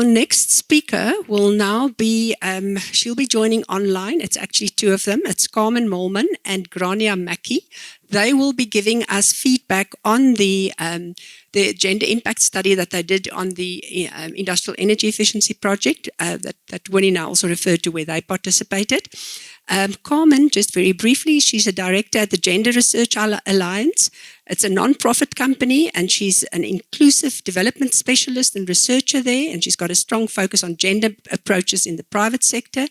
next speaker will now be, she'll be joining online. It's actually two of them. It's Carmen Mollman and Grania Mackey. They will be giving us feedback on the gender impact study that they did on the industrial energy efficiency project that Winnie now also referred to, where they participated. Carmen, just very briefly, she's a director at the Gender Research Alliance. It's a non-profit company, and she's an inclusive development specialist and researcher there, and she's got a strong focus on gender approaches in the private sector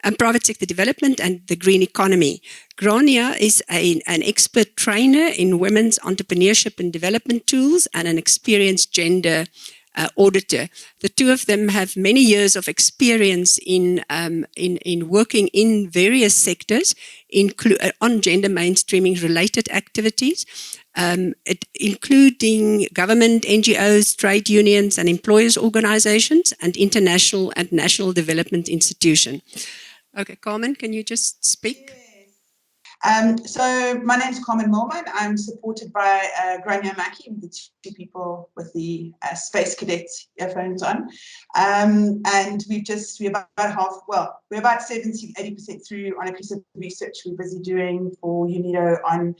and private sector development and the green economy. Grania is an expert trainer in women's entrepreneurship and development tools and an experienced gender auditor. The two of them have many years of experience in working in various sectors on gender mainstreaming related activities, including government, NGOs, trade unions and employers organizations, and international and national development institutions. Okay, Carmen, can you just speak? So my name is Carmen Mollman. I'm supported by Grania Mackey, the two people with the Space Cadet earphones on. And we're about 70-80% through on a piece of research we're busy doing for UNIDO on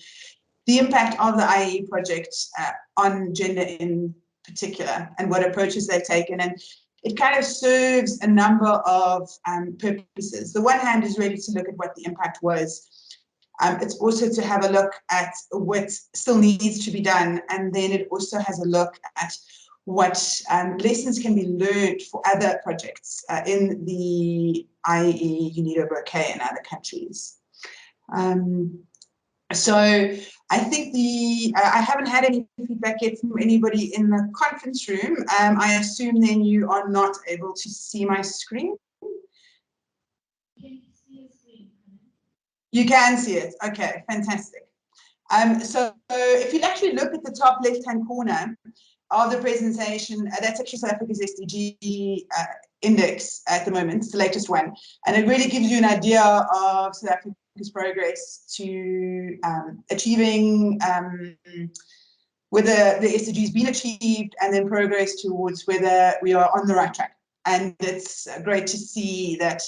the impact of the IEE project on gender in particular and what approaches they've taken. And it kind of serves a number of purposes. The one hand is really to look at what the impact was. It's also to have a look at what still needs to be done, and then it also has a look at what lessons can be learned for other projects in the IEE, UNIDO bouquet and other countries. So I think I haven't had any feedback yet from anybody in the conference room. I assume then you are not able to see my screen. You can see it. Okay, fantastic. So if you actually look at the top left-hand corner of the presentation, that's actually South Africa's SDG index at the moment. It's the latest one. And it really gives you an idea of South Africa's progress to achieving whether the SDGs been achieved, and then progress towards whether we are on the right track. And it's great to see that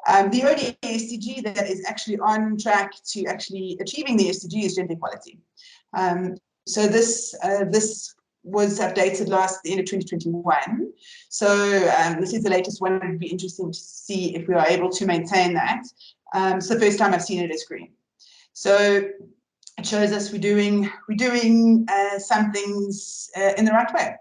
the only SDG that is actually on track to actually achieving the SDG is gender equality. So this was updated at the end of 2021. So this is the latest one. It would be interesting to see if we are able to maintain that. It's the first time I've seen it as green. So it shows us we're doing some things in the right way.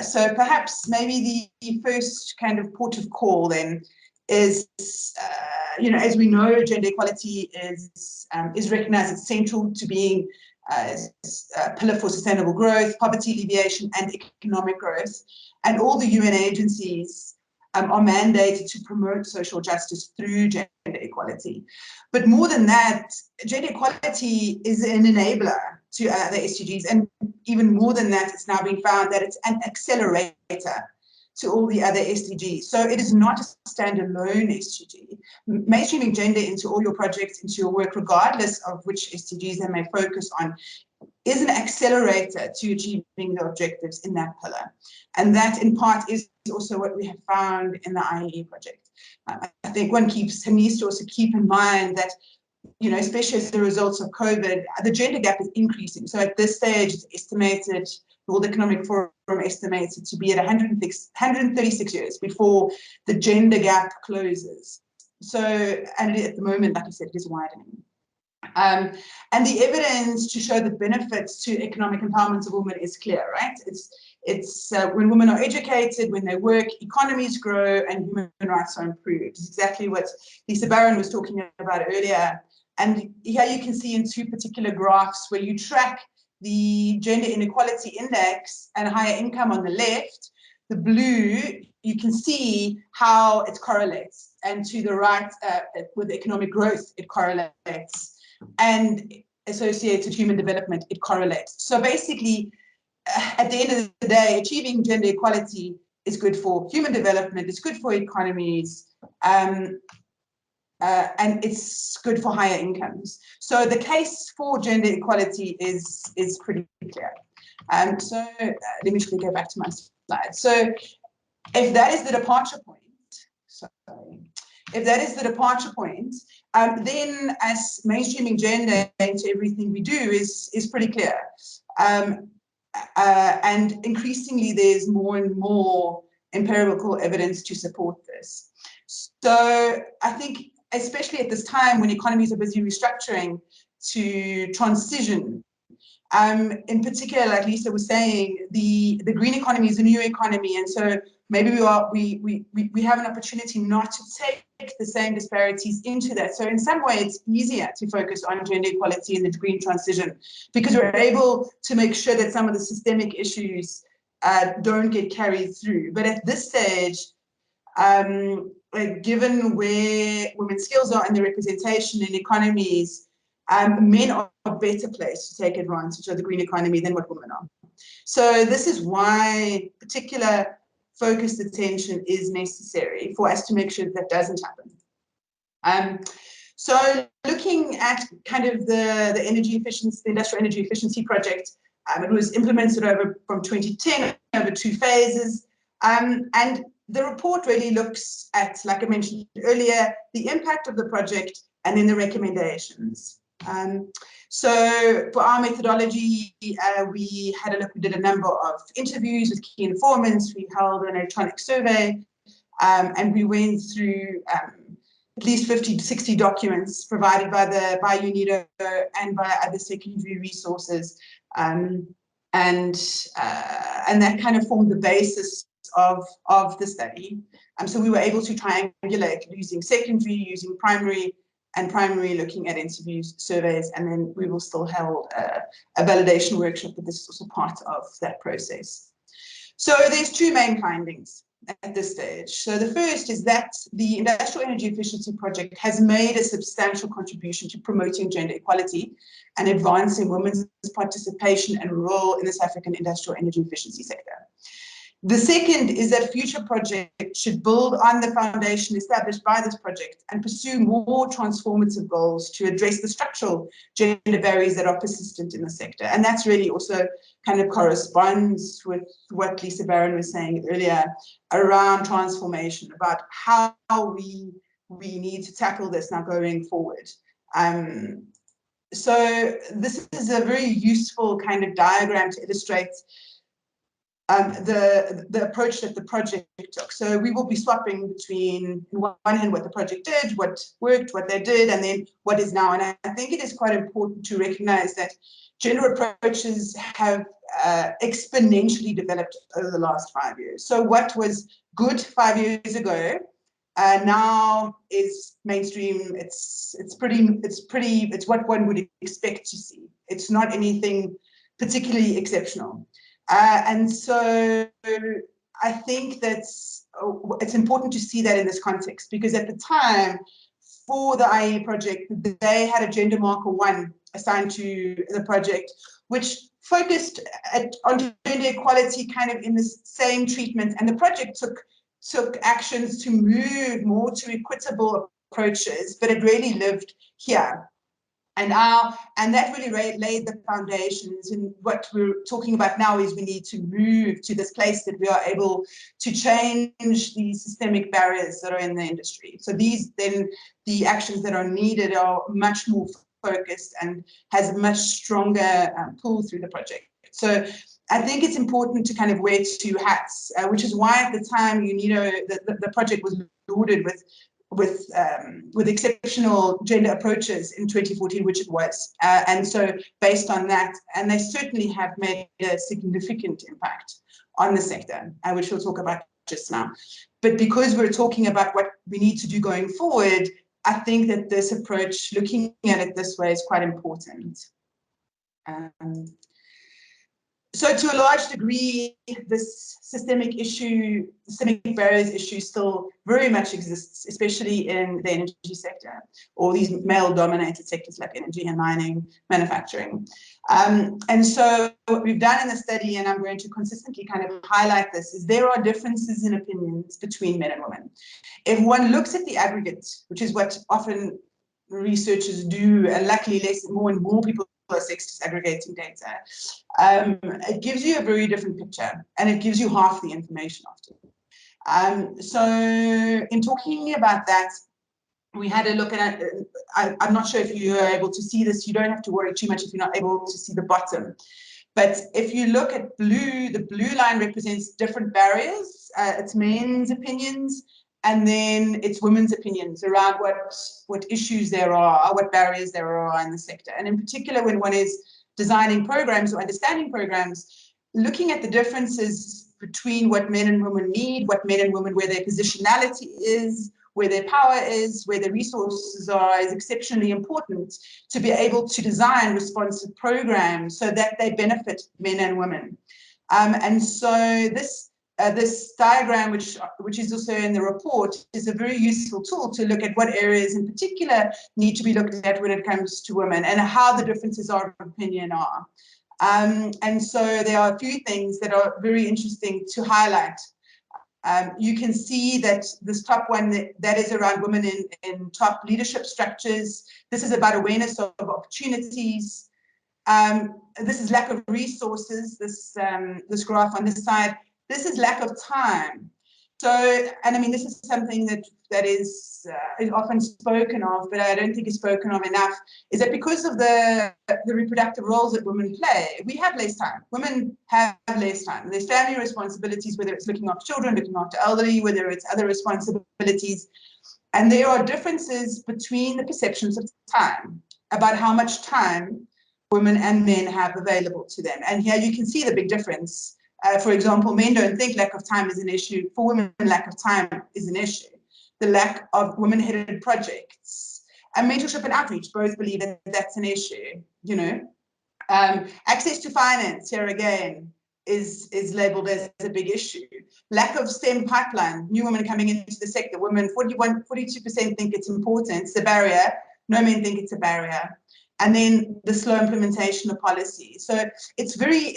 So perhaps maybe the first kind of port of call then is, as we know, gender equality is recognized as central to being a pillar for sustainable growth, poverty alleviation, and economic growth. And all the UN agencies are mandated to promote social justice through gender equality. But more than that, gender equality is an enabler to the SDGs, and even more than that, it's now been found that it's an accelerator to all the other SDGs. So it is not a standalone SDG. Mainstreaming gender into all your projects, into your work, regardless of which SDGs they may focus on, is an accelerator to achieving the objectives in that pillar. And that, in part, is also what we have found in the IEE project. I think one needs to also keep in mind that, especially as the results of COVID, the gender gap is increasing. So at this stage, it's estimated, the World Economic Forum estimated to be at 136 years before the gender gap closes. So, and at the moment, like I said, it is widening. And the evidence to show the benefits to economic empowerment of women is clear, right? It's when women are educated, when they work, economies grow and human rights are improved. It's exactly what Lisa Barron was talking about earlier. And here you can see in two particular graphs where you track the gender inequality index and higher income on the left. The blue, you can see how it correlates. And to the right, with economic growth, it correlates. And associated human development, it correlates. So basically, at the end of the day, achieving gender equality is good for human development, it's good for economies, and it's good for higher incomes. So the case for gender equality is pretty clear. So let me just go back to my slide. So if that is the departure point, sorry, if that is the departure point, then as mainstreaming gender into everything we do is pretty clear. And increasingly, there's more and more empirical evidence to support this. So I think, especially at this time when economies are busy restructuring to transition, in particular, like Lisa was saying, the green economy is a new economy, and so maybe we have an opportunity not to take the same disparities into that. So in some way, it's easier to focus on gender equality in the green transition because we're able to make sure that some of the systemic issues don't get carried through. But at this stage, given where women's skills are and the representation in economies, men are better placed to take advantage of the green economy than what women are. So this is why particular focused attention is necessary for us to make sure that doesn't happen. So looking at kind of the energy efficiency, the industrial energy efficiency project, it was implemented from 2010 over 2 phases. And the report really looks at, like I mentioned earlier, the impact of the project and then the recommendations. So for our methodology, we did a number of interviews with key informants, we held an electronic survey, and we went through at least 50 to 60 documents provided by UNIDO and by other secondary resources. And that kind of formed the basis of the study. So we were able to triangulate using secondary, using primary, and primary looking at interviews, surveys, and then we will still held a validation workshop, but this is also part of that process. So there's 2 main findings at this stage. So the first is that the Industrial Energy Efficiency Project has made a substantial contribution to promoting gender equality and advancing women's participation and role in the South African industrial energy efficiency sector. The second is that future projects should build on the foundation established by this project and pursue more transformative goals to address the structural gender barriers that are persistent in the sector. And that's really also kind of corresponds with what Lisa Barron was saying earlier around transformation, about how we need to tackle this now going forward. So this is a very useful kind of diagram to illustrate the approach that the project took. So we will be swapping between, on one hand, what the project did, what worked, what they did, and then what is now. And I think it is quite important to recognize that gender approaches have exponentially developed over the last 5 years. So what was good 5 years ago now is mainstream. It's what one would expect to see. It's not anything particularly exceptional. And so I think that's it's important to see that in this context, because at the time for the IEE project, they had a gender marker 1 assigned to the project, which focused on gender equality kind of in the same treatment. And the project took actions to move more to equitable approaches, but it really lived here. And that really laid the foundations. And what we're talking about now is we need to move to this place that we are able to change the systemic barriers that are in the industry. So the actions that are needed are much more focused and has much stronger pull through the project. So I think it's important to kind of wear 2 hats, which is why at the time the project was lauded with exceptional gender approaches in 2014, which it was. And so based on that, and they certainly have made a significant impact on the sector, which we'll talk about just now. But because we're talking about what we need to do going forward, I think that this approach, looking at it this way, is quite important. So to a large degree, this systemic barriers issue still very much exists, especially in the energy sector, or these male-dominated sectors like energy and mining, manufacturing. And so what we've done in the study, and I'm going to consistently kind of highlight this, is there are differences in opinions between men and women. If one looks at the aggregate, which is what often researchers do, and luckily more and more people are disaggregating data, it gives you a very different picture, and it gives you half the information often. So in talking about that, we had a look at it. I'm not sure if you are able to see this. You don't have to worry too much if you're not able to see the bottom. But if you look at blue, the blue line represents different barriers. It's men's opinions, and then it's women's opinions around what issues there are, what barriers there are in the sector. And in particular, when one is designing programs or understanding programs, looking at the differences between what men and women need, what men and women, where their positionality is, where their power is, where their resources are, is exceptionally important to be able to design responsive programs so that they benefit men and women. And so this diagram, which is also in the report, is a very useful tool to look at what areas in particular need to be looked at when it comes to women and how the differences of opinion are. And so there are a few things that are very interesting to highlight. You can see that this top one, that is around women in top leadership structures. This is about awareness of opportunities. This is lack of resources, this graph on this side. This is lack of time. So, and I mean, this is something that is often spoken of, but I don't think is spoken of enough, is that because of the reproductive roles that women play, we have less time. Women have less time. There's family responsibilities, whether it's looking after children, looking after elderly, whether it's other responsibilities. And there are differences between the perceptions of time, about how much time women and men have available to them. And here you can see the big difference. For example, men don't think lack of time is an issue. For women, lack of time is an issue. The lack of women-headed projects and mentorship and outreach both believe that that's an issue. You know, access to finance here again is labeled as a big issue. Lack of STEM pipeline, new women coming into the sector. Women, 42% think it's important. It's a barrier. No men think it's a barrier. And then the slow implementation of policy. So it's very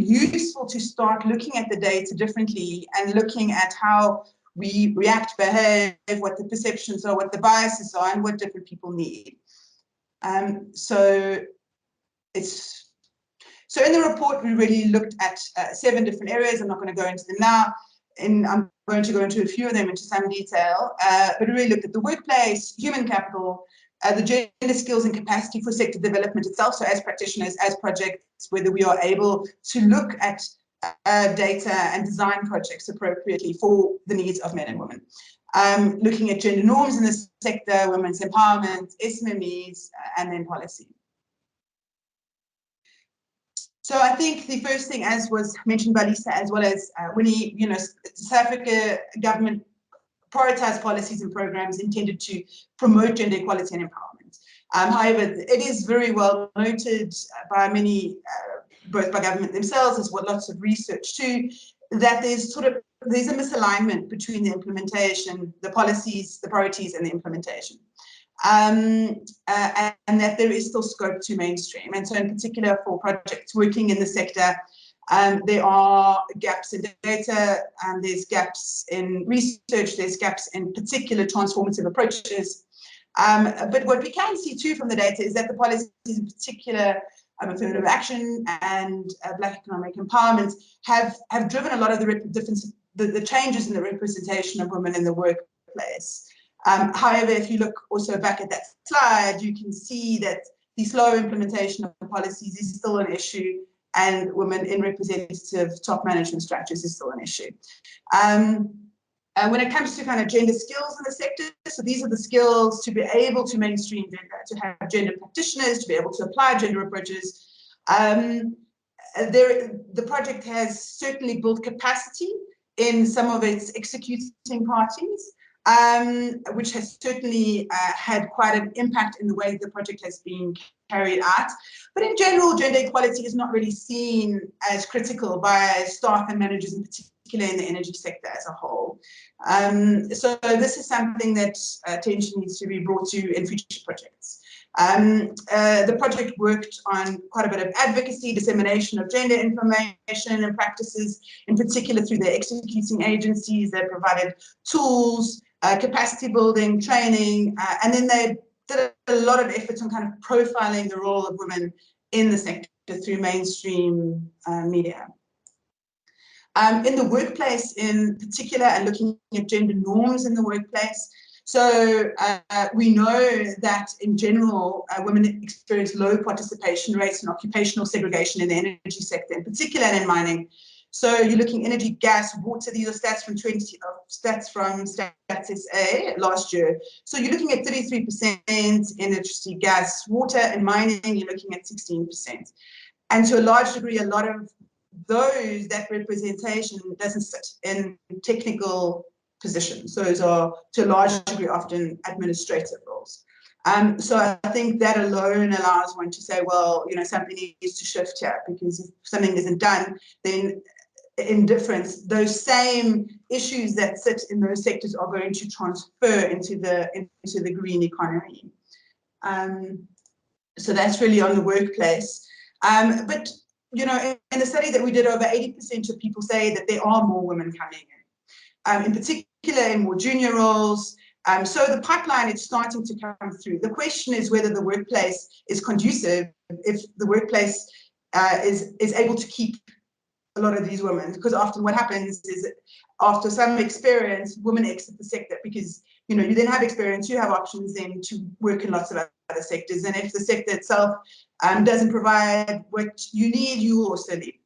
useful to start looking at the data differently and looking at how we react, behave, what the perceptions are, what the biases are, and what different people need. So in the report, we really looked at 7 different areas. I'm not going to go into them now. I'm going to go into a few of them into some detail, but we really looked at the workplace, human capital, the gender skills and capacity for sector development itself. So as practitioners, as projects, whether we are able to look at data and design projects appropriately for the needs of men and women. Looking at gender norms in the sector, women's empowerment, SMMEs, and then policy. So I think the first thing, as was mentioned by Lisa, as well as Winnie, you know, South Africa government prioritise policies and programs intended to promote gender equality and empowerment. However, it is very well noted by many, both by government themselves as well as lots of research too, that there's a misalignment between the implementation, the policies, the priorities, and the implementation. And that there is still scope to mainstream. And so in particular for projects working in the sector, there are gaps in data, there's gaps in research, there's gaps in particular transformative approaches. But what we can see too from the data is that the policies in particular, affirmative action and Black economic empowerment have driven a lot of the changes in the representation of women in the workplace. However, if you look also back at that slide, you can see that the slow implementation of the policies is still an issue, and women in representative top management structures is still an issue. When it comes to kind of gender skills in the sector, so these are the skills to be able to mainstream gender, to have gender practitioners, to be able to apply gender approaches. The project has certainly built capacity in some of its executing parties, which has certainly had quite an impact in the way the project has been carried out. But in general, gender equality is not really seen as critical by staff and managers, in particular in the energy sector as a whole. So this is something that attention needs to be brought to in future projects. The project worked on quite a bit of advocacy, dissemination of gender information and practices, in particular through their executing agencies. They provided tools, capacity building, training, and then they did a lot of efforts on kind of profiling the role of women in the sector through mainstream media. In the workplace in particular, and looking at gender norms in the workplace. So we know that in general, women experience low participation rates and occupational segregation in the energy sector, in particular and in mining. So you're looking energy, gas, water. These are stats from Stats SA last year. So you're looking at 33% in electricity, gas, water, and mining. You're looking at 16%. And to a large degree, a lot of that representation doesn't sit in technical positions. Those are, to a large degree, often administrative roles. So I think that alone allows one to say, well, something needs to shift here, because if something isn't done, then in difference, those same issues that sit in those sectors are going to transfer into the green economy. So that's really on the workplace. But in the study that we did, over 80% of people say that there are more women coming in particular in more junior roles. So the pipeline is starting to come through. The question is whether the workplace is conducive, if the workplace is able to keep a lot of these women, because often what happens is that after some experience, women exit the sector because you then have experience, you have options then to work in lots of other sectors, and if the sector itself doesn't provide what you need, you will also leave.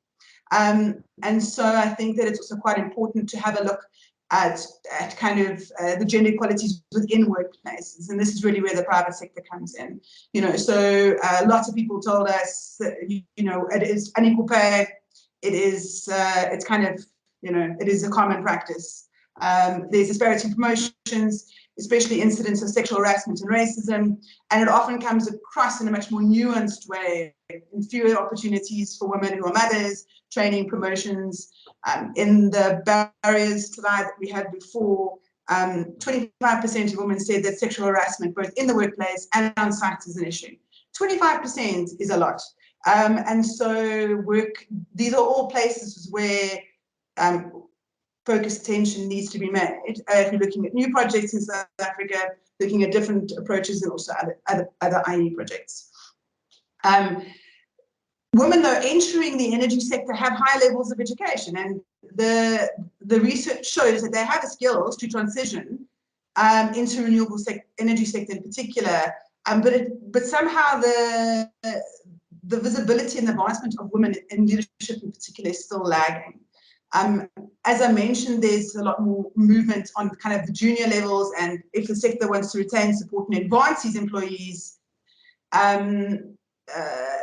And so I think that it's also quite important to have a look at kind of the gender equalities within workplaces, and this is really where the private sector comes in. So lots of people told us that, it is unequal pay. It is, it's kind of, it is a common practice. There's disparity in promotions, especially incidents of sexual harassment and racism, and it often comes across in a much more nuanced way, in fewer opportunities for women who are mothers, training, promotions. In the barriers slide that we had before, 25% of women said that sexual harassment, both in the workplace and on site, is an issue. 25% is a lot. And so these are all places where focused attention needs to be made. If you're looking at new projects in South Africa, looking at different approaches, and also other IEE projects. Women, though, entering the energy sector have high levels of education, and the research shows that they have the skills to transition into renewable energy sector in particular. But somehow the visibility and advancement of women in leadership in particular is still lagging. As I mentioned, there's a lot more movement on kind of the junior levels, and if the sector wants to retain, support, and advance these employees,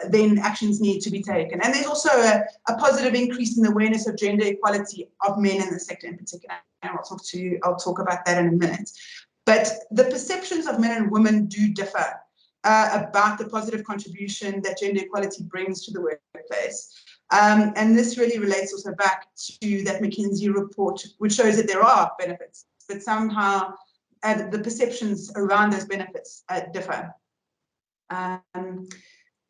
then actions need to be taken. And there's also a positive increase in the awareness of gender equality of men in the sector in particular. And I'll talk about that in a minute. But the perceptions of men and women do differ about the positive contribution that gender equality brings to the workplace. And this really relates also back to that McKinsey report, which shows that there are benefits, but somehow the perceptions around those benefits differ.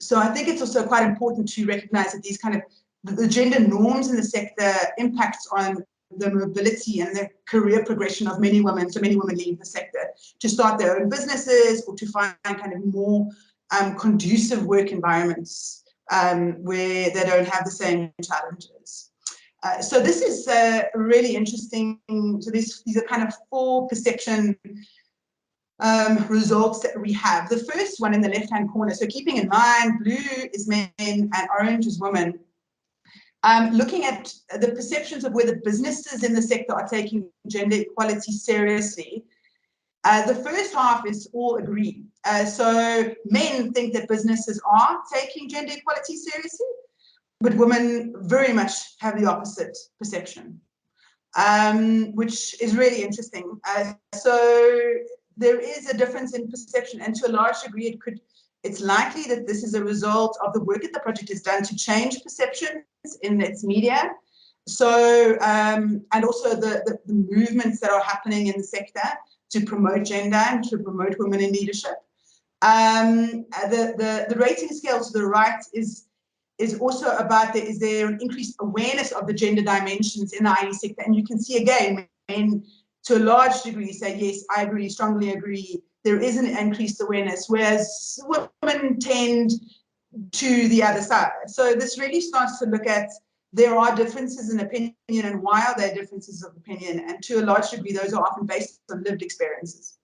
So I think it's also quite important to recognize that these kind of the gender norms in the sector impacts on the mobility and the career progression of many women. So many women leave the sector to start their own businesses or to find kind of more conducive work environments where they don't have the same challenges. So this is really interesting. So these are kind of 4 perception results that we have. The first one in the left-hand corner, so keeping in mind blue is men and orange is women. Looking at the perceptions of whether businesses in the sector are taking gender equality seriously, the first half is all agree. So men think that businesses are taking gender equality seriously, but women very much have the opposite perception, which is really interesting. So there is a difference in perception, and to a large degree, it's likely that this is a result of the work that the project has done to change perceptions in its media. So, and also the movements that are happening in the sector to promote gender and to promote women in leadership. The rating scale to the right is also about is there an increased awareness of the gender dimensions in the IE sector, and you can see again, men to a large degree say, yes, I agree, strongly agree, there is an increased awareness, whereas women tend to the other side. So this really starts to look at there are differences in opinion, and why are there differences of opinion? And to a large degree, those are often based on lived experiences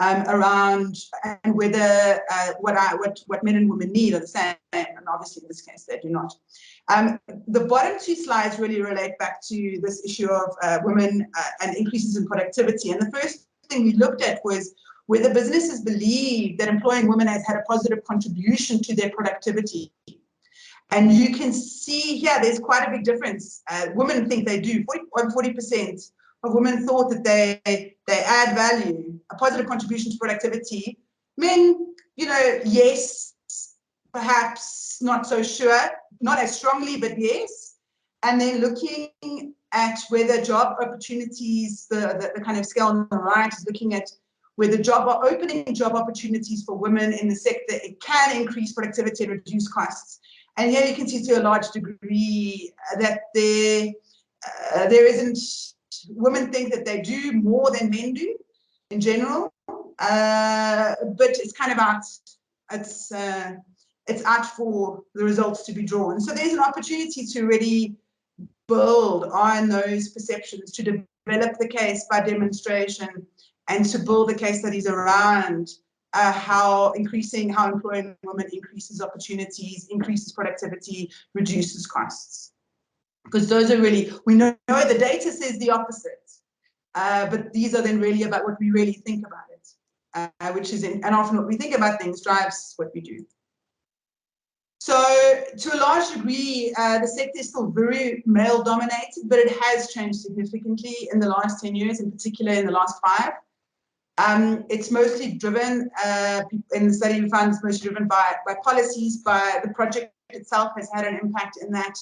around and whether what men and women need are the same. And obviously, in this case, they do not. The bottom two slides really relate back to this issue of women and increases in productivity. And the first thing we looked at was whether businesses believe that employing women has had a positive contribution to their productivity. And you can see here, there's quite a big difference. Women think they do. 40% of women thought that they add value, a positive contribution to productivity. Men, yes, perhaps not so sure, not as strongly, but yes. And then looking at whether job opportunities, the kind of scale on the right is looking at whether opening job opportunities for women in the sector, it can increase productivity and reduce costs. And here you can see to a large degree that there isn't, women think that they do more than men do in general, but it's kind of out, it's out for the results to be drawn. So there's an opportunity to really build on those perceptions, to develop the case by demonstration, and to build the case studies around how employing women increases opportunities, increases productivity, reduces costs. Because those are really, we know the data says the opposite, but these are then really about what we really think about it, which is, and often what we think about things drives what we do. So to a large degree, the sector is still very male dominated, but it has changed significantly in the last 10 years, in particular in the last 5. It's mostly driven, in the study we found, it's mostly driven by policies, by the project itself has had an impact in that,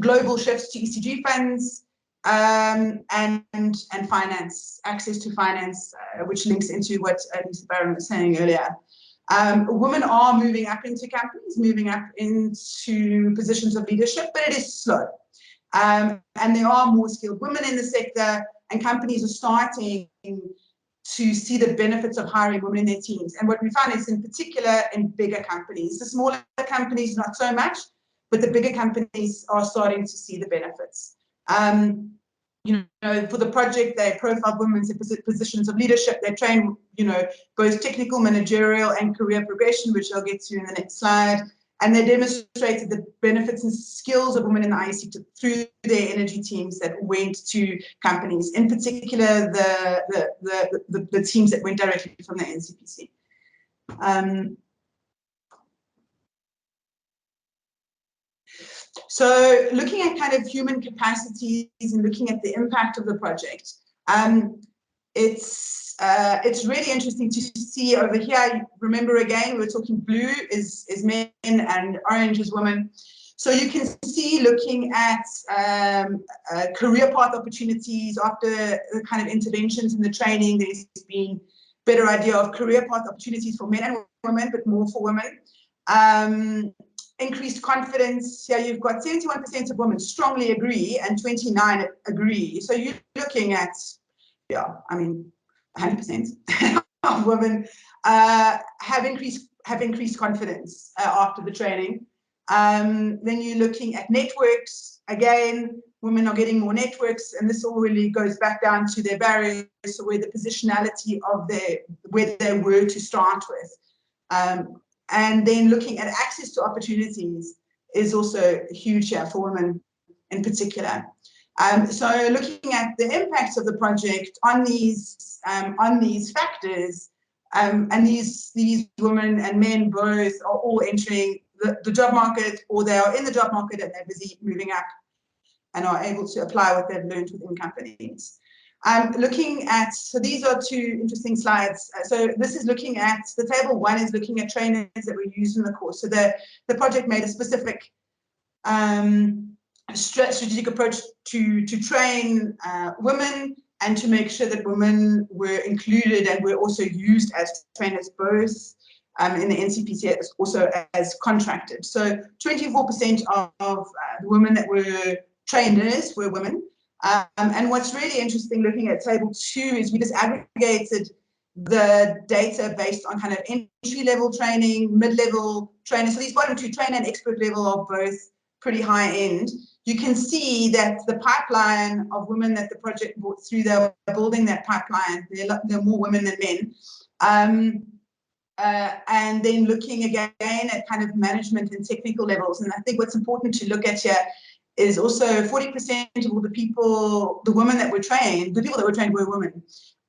global shifts to ECG funds, and finance, access to finance, which links into what Lisa Barron was saying earlier. Women are moving up into companies, moving up into positions of leadership, but it is slow. And there are more skilled women in the sector, and companies are starting to see the benefits of hiring women in their teams. And what we found is, in particular, in bigger companies. The smaller companies, not so much, but the bigger companies are starting to see the benefits. For the project, they profiled women's positions of leadership. They train, both technical, managerial, and career progression, which I'll get to in the next slide. And they demonstrated the benefits and skills of women in the IEC through their energy teams that went to companies, in particular the teams that went directly from the NCPC. So looking at kind of human capacities and looking at the impact of the project, it's really interesting to see over here. Remember, again, we're talking blue is men and orange is women. So you can see, looking at career path opportunities after the kind of interventions in the training, there's been better idea of career path opportunities for men and women, but more for women. Increased confidence. Here you've got 71% of women strongly agree and 29% agree. So you're looking at, 100% of women have increased confidence after the training. Then you're looking at networks. Again, women are getting more networks, and this all really goes back down to their barriers, so where the positionality of where they were to start with. And then looking at access to opportunities is also huge here for women in particular. So looking at the impacts of the project on these factors, and these women and men both are all entering the job market, or they are in the job market and they're busy moving up and are able to apply what they've learned within companies. Looking at, so these are two interesting slides. So this is looking at, the table 1 is looking at trainers that were used in the course. So the project made a specific strategic approach to train women and to make sure that women were included and were also used as trainers, both in the NCPC, also as contracted. So 24% of the women that were trainers were women. And what's really interesting looking at table 2 is we disaggregated the data based on kind of entry-level training, mid-level training. So these bottom 2, trainer and expert level, are both pretty high end, you can see that the pipeline of women that the project brought through, they're building that pipeline. There are more women than men. And then looking again at kind of management and technical levels. And I think what's important to look at here is also 40% of all the people, the women that were trained, the people that were trained were women.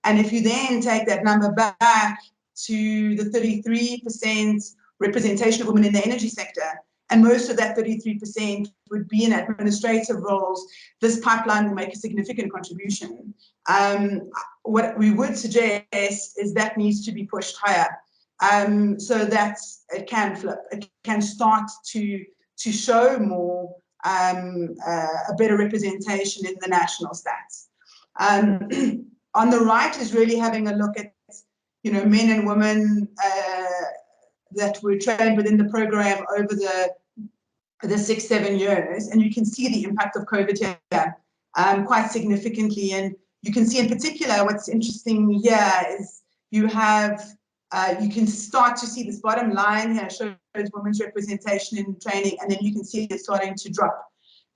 And if you then take that number back to the 33% representation of women in the energy sector, and most of that 33% would be in administrative roles, this pipeline will make a significant contribution. What we would suggest is that needs to be pushed higher, so that it can flip. It can start to show more, a better representation in the national stats. On the right is really having a look at, men and women that were trained within the program over the 6-7 years, and you can see the impact of COVID here quite significantly. And you can see in particular what's interesting here is you can start to see this bottom line here shows women's representation in training, and then you can see it starting to drop.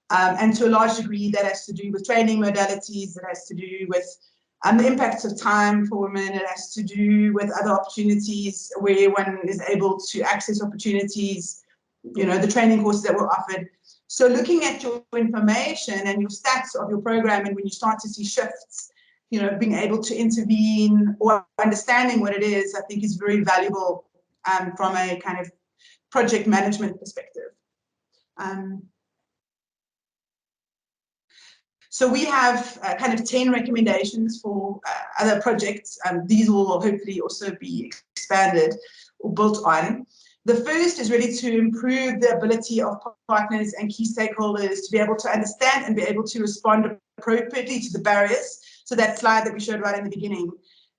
And to a large degree, that has to do with training modalities, that has to do with the impacts of time for women, it has to do with other opportunities where one is able to access opportunities, the training courses that were offered. So looking at your information and your stats of your program, and when you start to see shifts, being able to intervene or understanding what it is, I think is very valuable from a kind of project management perspective. So we have kind of 10 recommendations for other projects. These will hopefully also be expanded or built on. The first is really to improve the ability of partners and key stakeholders to be able to understand and be able to respond appropriately to the barriers. So that slide that we showed right in the beginning,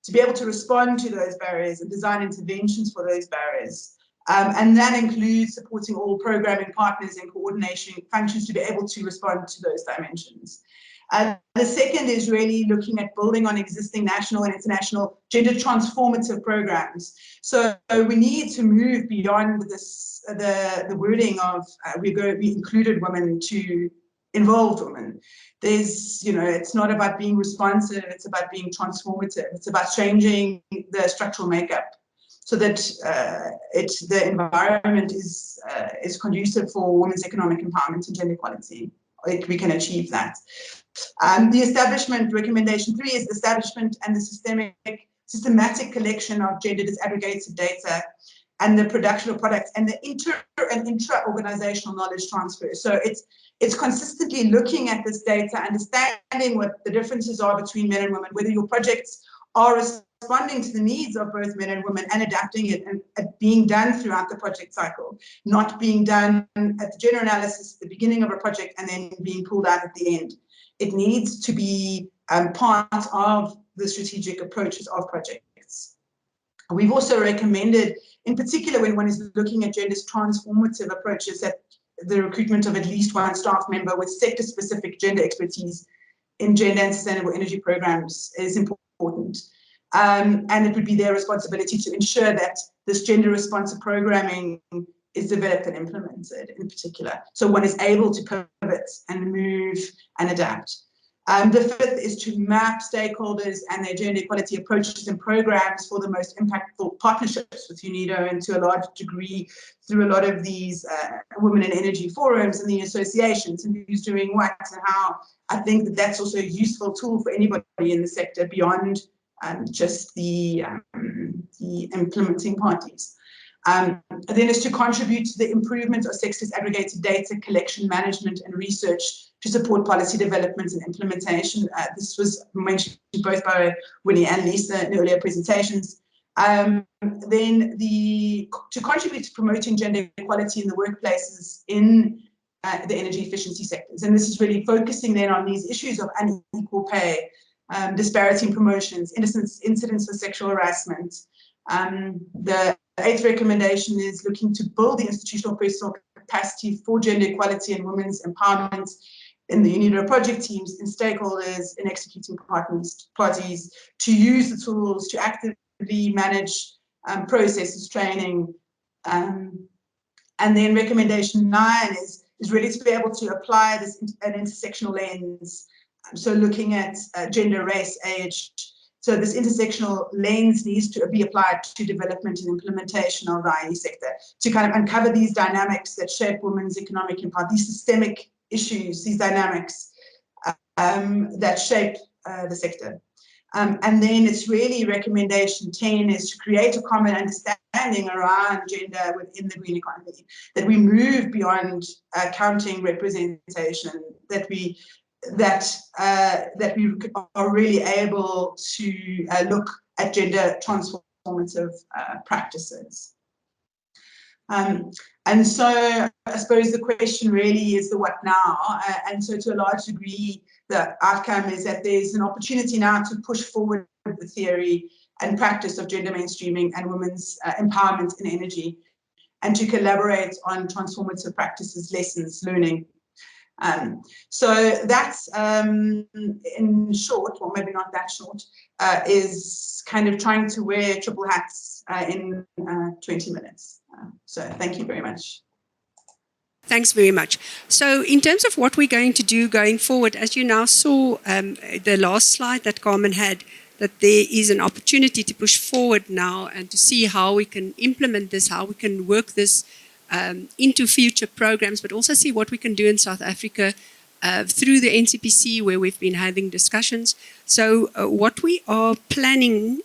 to be able to respond to those barriers and design interventions for those barriers. And that includes supporting all programming partners and coordination functions to be able to respond to those dimensions. The second is really looking at building on existing national and international gender transformative programs. So we need to move beyond this, the wording of we included women to involved women. There's, it's not about being responsive, it's about being transformative. It's about changing the structural makeup so that the environment is conducive for women's economic empowerment and gender equality. We can achieve that. The establishment, recommendation 3, is the establishment and the systematic collection of gender disaggregated data and the production of products and the inter and intra-organizational knowledge transfer. So it's consistently looking at this data, understanding what the differences are between men and women, whether your projects are responding to the needs of both men and women and adapting it and being done throughout the project cycle, not being done at the gender analysis at the beginning of a project and then being pulled out at the end. It needs to be part of the strategic approaches of projects. We've also recommended, in particular when one is looking at gender transformative approaches, that the recruitment of at least one staff member with sector-specific gender expertise in gender and sustainable energy programs is important. And it would be their responsibility to ensure that this gender responsive programming is developed and implemented in particular. So one is able to pivot and move and adapt. The fifth is to map stakeholders and their gender equality approaches and programs for the most impactful partnerships with UNIDO, and to a large degree through a lot of these women in energy forums and the associations, and who's doing what and how. I think that that's also a useful tool for anybody in the sector beyond just the implementing parties. Then is to contribute to the improvement of sex disaggregated data collection, management and research to support policy development and implementation. This was mentioned both by Winnie and Lisa in earlier presentations. Then to contribute to promoting gender equality in the workplaces in the energy efficiency sectors. And this is really focusing then on these issues of unequal pay, disparity in promotions, incidents of sexual harassment. The eighth recommendation is looking to build the institutional personal capacity for gender equality and women's empowerment in the UNIDO project teams, in stakeholders, in executing parties, to use the tools to actively manage processes, training. And then recommendation 9 is is really to be able to apply an intersectional lens. So looking at gender, race, age. So this intersectional lens needs to be applied to development and implementation of the IE sector to kind of uncover these dynamics that shape women's economic empowerment, these systemic issues, these dynamics that shape the sector. And then it's really recommendation 10 is to create a common understanding around gender within the green economy, that we move beyond counting representation, that we are really able to look at gender transformative practices. And so I suppose the question really is the what now? And so to a large degree, the outcome is that there's an opportunity now to push forward the theory and practice of gender mainstreaming and women's empowerment in energy, and to collaborate on transformative practices, lessons, learning. So that's, in short, or maybe not that short, is kind of trying to wear triple hats in 20 minutes. So thank you very much. Thanks very much. So in terms of what we're going to do going forward, as you now saw the last slide that Carmen had, that there is an opportunity to push forward now and to see how we can implement this, how we can work this into future programs, but also see what we can do in South Africa through the NCPC, where we've been having discussions. So what we are planning,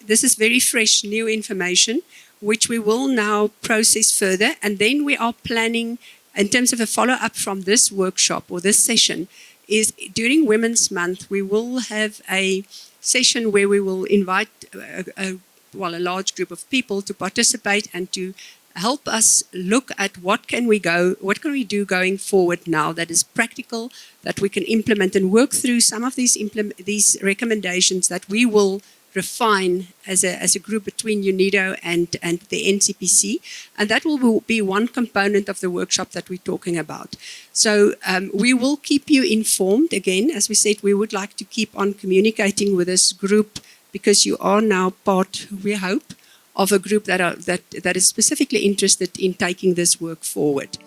this is very fresh, new information, which we will now process further. And then we are planning, in terms of a follow-up from this workshop or this session, is during Women's Month, we will have a session where we will invite a large group of people to participate and to help us look at what can we do going forward now that is practical, that we can implement and work through some of these recommendations that we will refine as a group between UNIDO and the NCPC. And that will be one component of the workshop that we're talking about. So we will keep you informed. Again, as we said, we would like to keep on communicating with this group because you are now part, we hope, of a group that is specifically interested in taking this work forward.